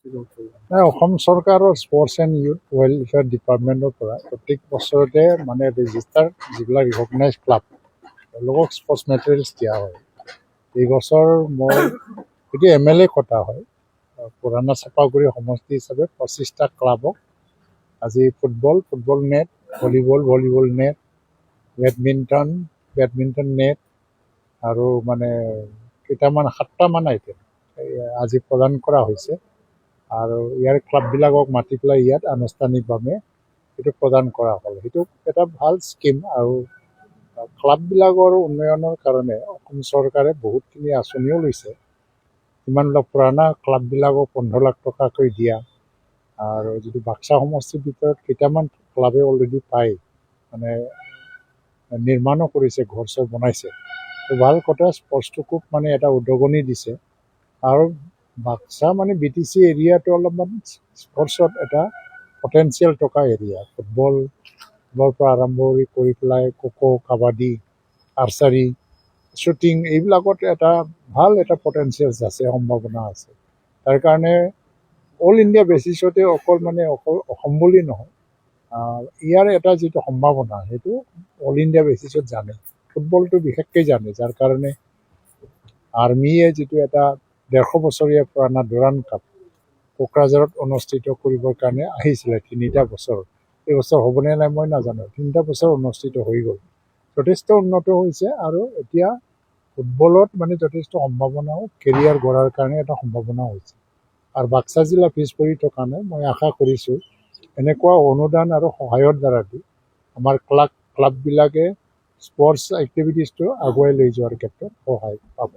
অসম চৰকাৰৰ sports and youth welfare ডিপাৰ্টমেণ্টৰ পৰা প্ৰত্যেক বছৰতে মানে ৰেজিষ্টাৰ যিবিলাক ৰিকগনাইজ ক্লাব তেওঁলোকক স্পৰ্টছ মেটেৰিয়েলছ দিয়া হয়। এইবছৰ মই এইটো MLA কটা হয় পুৰাণা চাপাগুৰি সমষ্টি হিচাপে 25টা ক্লাবক আজি football net, volleyball net, badminton net আৰু মানে কেইটামান 7টামান আইটেম আজি প্ৰদান কৰা হৈছে আৰু ইয়াৰ ক্লাববিলাকক মাতি পেলাই ইয়াত আনুষ্ঠানিকভাৱে সেইটো প্ৰদান কৰা হ'ল। সেইটো এটা ভাল স্কিম আৰু ক্লাববিলাকৰ উন্নয়নৰ কাৰণে অসম চৰকাৰে বহুতখিনি আঁচনিও লৈছে। ইমানবিলাক পুৰণা ক্লাববিলাকক 15 লাখ টকাকৈ দিয়া আৰু যিটো বাক্সা সমষ্টিৰ ভিতৰত কেইটামান ক্লাবে অলৰেডি পায় মানে নিৰ্মাণো কৰিছে, ঘৰ চৰ বনাইছে। ভাল কথা, স্পৰ্টছটো খুব মানে এটা উদগনি দিছে আৰু বাক্সা মানে BTC এৰিয়াটো অলপমান স্পৰ্টছত এটা পটেঞ্চিয়েল থকা এৰিয়া। ফুটবলৰ পৰা আৰম্ভ কৰি পেলাই খো-খো, কাবাডী, আৰ্চাৰী, শ্বুটিং এইবিলাকত এটা ভাল এটা পটেঞ্চিয়েলছ আছে, সম্ভাৱনা আছে। তাৰ কাৰণে অল ইণ্ডিয়া বেচিছতে অকল অসম বুলি নহয়, ইয়াৰ এটা যিটো সম্ভাৱনা সেইটো অল ইণ্ডিয়া বেচিছত জানে। ফুটবলটো বিশেষকৈ জানে, যাৰ কাৰণে আৰ্মিয়ে যিটো এটা 150 বছৰীয়া পুৰণা ডুৰাণ্ড কাপ কোকৰাঝাৰত অনুষ্ঠিত কৰিবৰ কাৰণে আহিছিলে 3টা বছৰ। এইবছৰ হ'বনে নাই মই নাজানো, 3টা বছৰ অনুষ্ঠিত হৈ গ'ল, যথেষ্ট উন্নত হৈছে আৰু এতিয়া ফুটবলত যথেষ্ট সম্ভাৱনাও কেৰিয়াৰ গঢ়াৰ কাৰণে এটা সম্ভাৱনা হৈছে। আৰু বাক্সা জিলা পিছ পৰি থকা নাই। মই আশা কৰিছোঁ এনেকুৱা অনুদান আৰু সহায়ৰ দ্বাৰা আমাৰ ক্লাববিলাকে স্পৰ্টছ এক্টিভিটিছটো আগুৱাই লৈ যোৱাৰ ক্ষেত্ৰত সহায় পাব।